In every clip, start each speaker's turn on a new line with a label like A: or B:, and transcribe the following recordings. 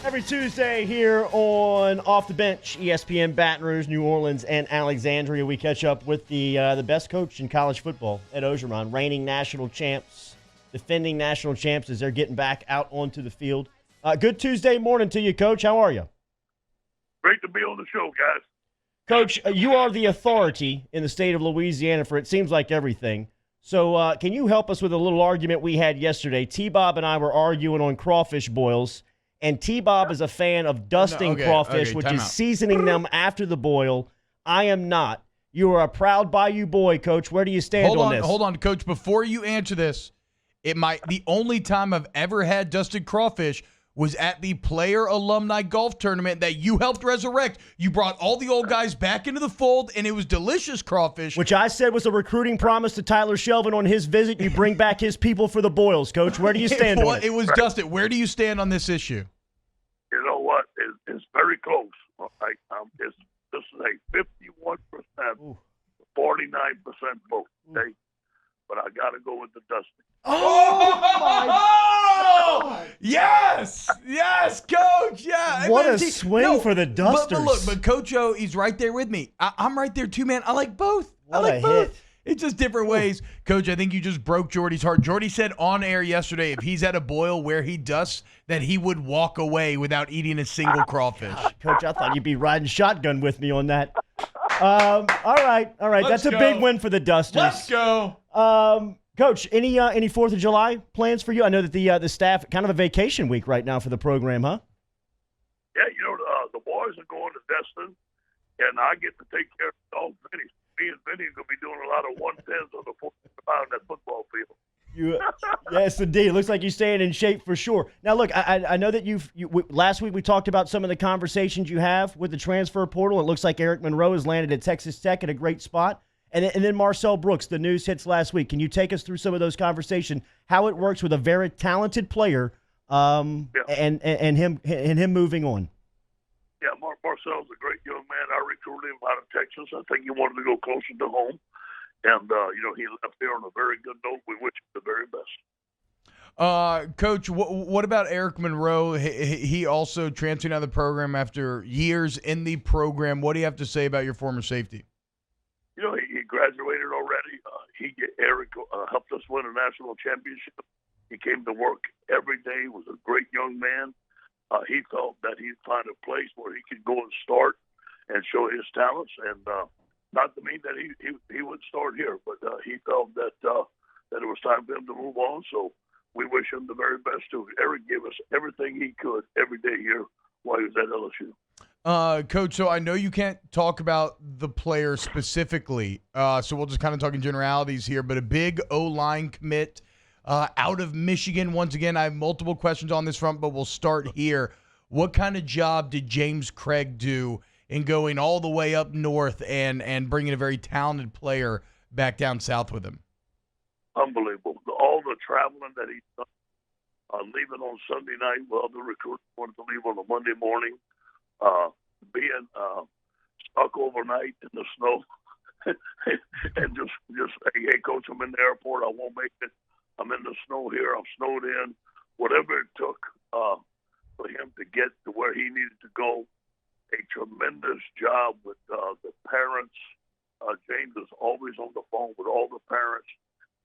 A: Every Tuesday here on Off the Bench, ESPN Baton Rouge, New Orleans, and Alexandria, we catch up with the best coach in college football, Ed Orgeron, reigning national champs, defending national champs as they're getting back out onto the field. Good Tuesday morning to you, Coach. How are you?
B: Great to be on the show, guys.
A: Coach, you are the authority in the state of Louisiana for it seems like everything. So can you help us with a little argument we had yesterday? T-Bob and I were arguing on crawfish boils. And T-Bob is a fan of dusting crawfish, which is seasoning them after the boil. I am not. You are a proud Bayou boy, Coach. Where do you stand on this?
C: Hold on, Coach. Before you answer this, the only time I've ever had dusted crawfish was at the player alumni golf tournament that you helped resurrect. You brought all the old guys back into the fold, and it was delicious crawfish.
A: Which I said was a recruiting promise to Tyler Shelvin on his visit. You bring back his people for the boils, Coach. Where do you stand on it?
C: It was dusted. Where do you stand on this issue?
B: You know what? It's very close. This is a 51%, 49% vote. Okay? But I got to go with the dusting.
C: Oh, my God. Yes, Coach. Yeah.
A: What a swing for the Dusters.
C: But Coach O, he's right there with me. I'm right there too, man. I like both.
A: What a hit.
C: It's just different ways. Coach, I think you just broke Jordy's heart. Jordy said on air yesterday if he's at a boil where he dusts, that he would walk away without eating a single crawfish.
A: Coach, I thought you'd be riding shotgun with me on that. All right. That's a big win for the Dusters.
C: Let's go.
A: Coach, any 4th of July plans for you? I know that the staff, kind of a vacation week right now for the program, huh?
B: Yeah, the boys are going to Destin, and I get to take care of the dog Vinny. Me and Vinny are going to be doing a lot of 110s on the 4th of July on that football field.
A: Yes, indeed. It looks like you're staying in shape for sure. Now, look, I know that last week we talked about some of the conversations you have with the transfer portal. It looks like Eric Monroe has landed at Texas Tech at a great spot. And then Marcel Brooks, the news hits last week. Can you take us through some of those conversations, how it works with a very talented player and him moving on?
B: Yeah, Marcel's a great young man. I recruited him out of Texas. I think he wanted to go closer to home. And, he left there on a very good note. We wish him the very best.
C: Coach, what about Eric Monroe? He also transferred out of the program after years in the program. What do you have to say about your former safety?
B: He graduated already. Eric helped us win a national championship. He came to work every day. He was a great young man. He felt that he'd find a place where he could go and start and show his talents. And not to mean that he would start here, but he felt that it was time for him to move on. So we wish him the very best, too. Eric gave us everything he could every day here while he was at LSU.
C: Coach, so I know you can't talk about the player specifically, so we'll just kind of talk in generalities here, but a big O-line commit out of Michigan. Once again, I have multiple questions on this front, but we'll start here. What kind of job did James Craig do in going all the way up north and bringing a very talented player back down south with him?
B: Unbelievable. All the traveling that he's done, leaving on Sunday night while the recruits wanted to leave on a Monday morning, being stuck overnight in the snow, and just hey, Coach, I'm in the airport. I won't make it. I'm in the snow here. I'm snowed in. Whatever it took for him to get to where he needed to go. A tremendous job with the parents. James is always on the phone with all the parents.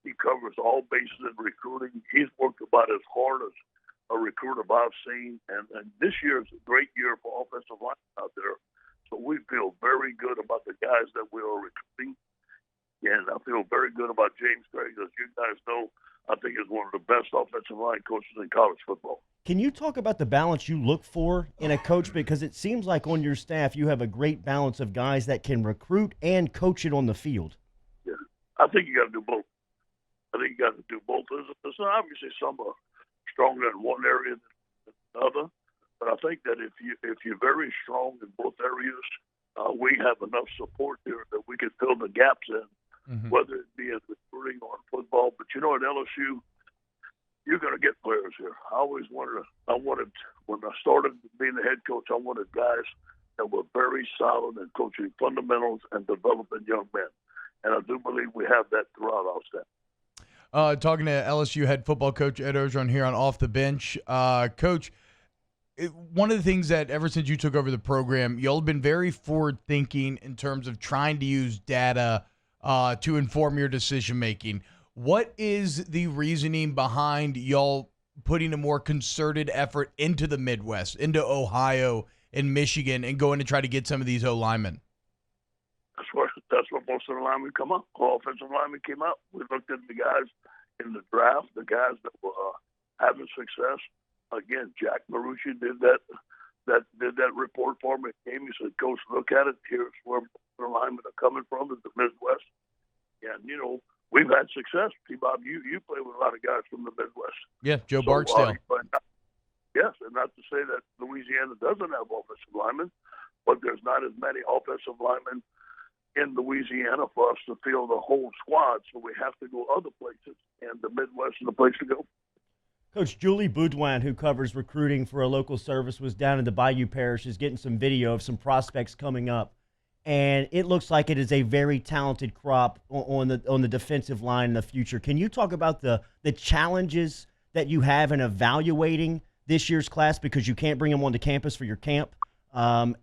B: He covers all bases in recruiting. He's worked about as hard as a recruiter I've seen. And this year is a great year for offensive line out there. So we feel very good about the guys that we are recruiting. And I feel very good about James Craig. As you guys know, I think he's one of the best offensive line coaches in college football.
A: Can you talk about the balance you look for in a coach? Because it seems like on your staff you have a great balance of guys that can recruit and coach it on the field.
B: Yeah, I think you got to do both. There's obviously some are stronger in one area than the other, but I think that if you're very strong in both areas, we have enough support here that we can fill the gaps in, whether it be in recruiting or in football. But at LSU, you're going to get players here. I wanted when I started being the head coach, I wanted guys that were very solid in coaching fundamentals and developing young men. And I do believe we have that throughout our staff.
C: Talking to LSU head football coach Ed Orgeron here on Off the Bench. Coach, one of the things that ever since you took over the program, y'all have been very forward thinking in terms of trying to use data to inform your decision making. What is the reasoning behind y'all putting a more concerted effort into the Midwest, into Ohio and Michigan, and going to try to get some of these O linemen?
B: That's where most of the linemen come up. All offensive linemen came up. We looked at the guys in the draft, the guys that were having success. Again, Jack Marucci did that report for me. He said, "Coach, look at it. Here's where the linemen are coming from in the Midwest." And we've had success. T-Bob, you play with a lot of guys from the Midwest.
C: Yeah, Joe Barksdale.
B: Yes, and not to say that Louisiana doesn't have offensive linemen, but there's not as many offensive linemen in Louisiana for us to fill the whole squad, so we have to go other places, and the Midwest is the place to go.
A: Coach, Julie Boudouin, who covers recruiting for a local service, was down in the Bayou Parish, is getting some video of some prospects coming up, and it looks like it is a very talented crop on the defensive line in the future. Can you talk about the challenges that you have in evaluating this year's class, because you can't bring them onto campus for your camp, and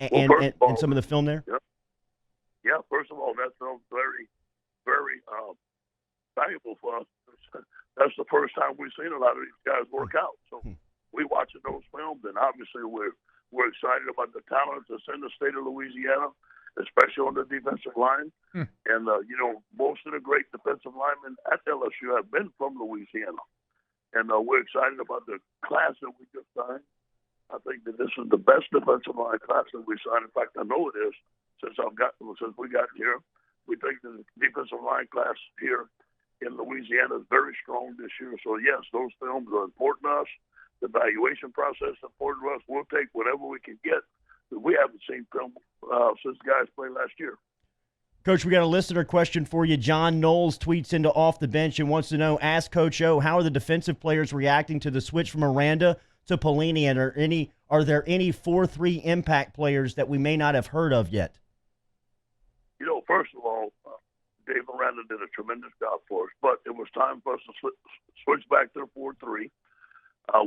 A: some of the film there?
B: Yeah, first of all, that sounds very, very valuable for us. That's the first time we've seen a lot of these guys work out. So we're watching those films, and obviously we're excited about the talent that's in the state of Louisiana, especially on the defensive line. And, most of the great defensive linemen at LSU have been from Louisiana. And we're excited about the class that we just signed. I think that this is the best defensive line class that we signed. In fact, I know it is since we got here. We think the defensive line class here in Louisiana is very strong this year. So, yes, those films are important to us. The evaluation process is important to us. We'll take whatever we can get. We haven't seen film since guys played last year.
A: Coach, we got a listener question for you. John Knowles tweets into Off the Bench and wants to know, ask Coach O, how are the defensive players reacting to the switch from Aranda to Pelini, and are there any 4-3 impact players that we may not have heard of yet?
B: First of all, Dave Aranda did a tremendous job for us, but it was time for us to switch back to 4-3.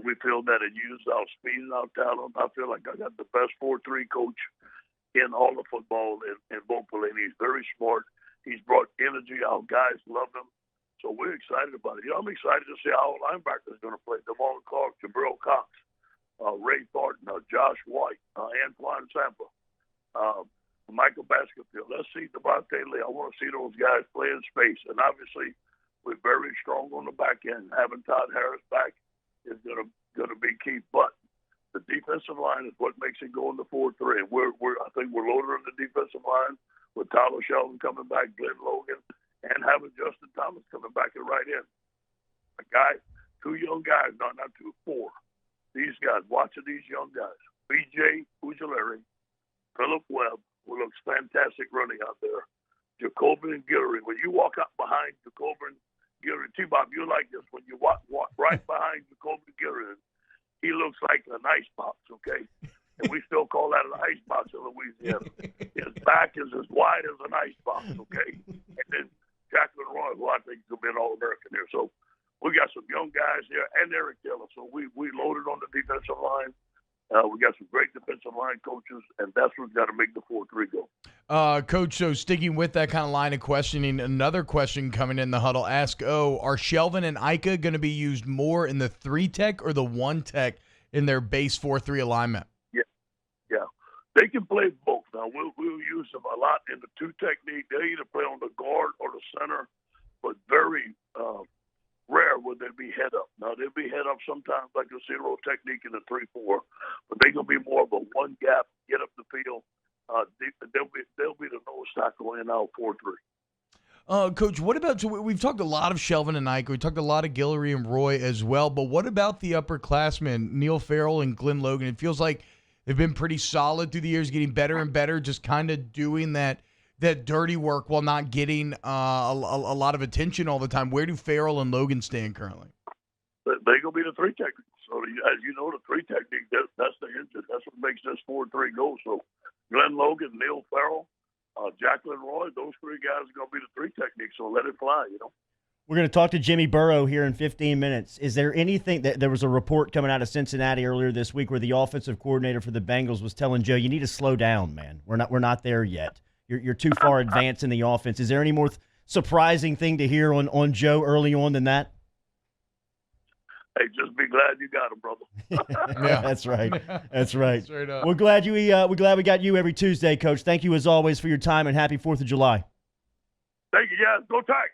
B: We feel that it used our speed and our talent. I feel like I got the best 4-3 coach in all of football in Bo Pelini. He's very smart. He's brought energy. Our guys love him. So we're excited about it. I'm excited to see how our linebackers are going to play. Damon Clark, Jabril Cox, Ray Thornton, Josh White, Antoine Sampa, Michael Baskerville. Let's see Devontae Lee. I want to see those guys play in space. And obviously, we're very strong on the back end. Having Todd Harris back is going to be key. But the defensive line is what makes it go in the 4-3. And I think we're loaded on the defensive line with Tyler Sheldon coming back, Glenn Logan, and having Justin Thomas coming back at right end. Two young guys, not two, four. These guys, watching these young guys. B.J. Ujulari, Phillip Webb, who looks fantastic running out there. Jacoby and Guillory. When you walk up behind Jacoby and Guillory, T-Bob, you like this. When you walk right behind Jacoby and Guillory, he looks like an ice box, okay? And we still call that an ice box in Louisiana. His back is as wide as an ice box, okay? And then Jacqueline Roy, who I think is going to be an All-American here. So we got some young guys here, and Eric Taylor. So we loaded on the defensive line. We got some great defensive line coaches, and that's what's got to make the 4-3 go.
C: Coach, so sticking with that kind of line of questioning, another question coming in the huddle. Ask O, are Shelvin and Ika going to be used more in the 3-tech or the 1-tech in their base 4-3 alignment?
B: Yeah. They can play both. Now, we'll use them a lot in the 2 technique. They either play on the guard or the center, but very rare would they be head up. Now, they'll be head up sometimes like a 0 technique in the 3-4, but they're going to be more of a 1 gap, get up the field. They'll be the nose tackle in our 4-3.
C: Coach, what about, so we've talked a lot of Shelvin and Ike. We talked a lot of Guillory and Roy as well, but what about the upperclassmen, Neil Farrell and Glenn Logan? It feels like they've been pretty solid through the years, getting better and better, just kind of doing that dirty work while not getting a lot of attention all the time. Where do Farrell and Logan stand currently?
B: They're going to be the 3 technique. So, as you know, the 3 technique, that's the engine. That's what makes this 4-3 go. So, Glenn Logan, Neil Farrell, Jacqueline Roy, those 3 guys are going to be the 3 technique. So, let it fly,
A: We're going to talk to Jimmy Burrow here in 15 minutes. Is there anything that there was a report coming out of Cincinnati earlier this week where the offensive coordinator for the Bengals was telling Joe, you need to slow down, man. We're not there yet. You're too far advanced in the offense. Is there any more surprising thing to hear on Joe early on than that?
B: Hey, just be glad you got him, brother.
C: Yeah.
A: That's right. That's right.
C: Straight up.
A: We're glad we're glad we got you every Tuesday, Coach. Thank you as always for your time and happy 4th of July.
B: Thank you, guys. Go Tigers.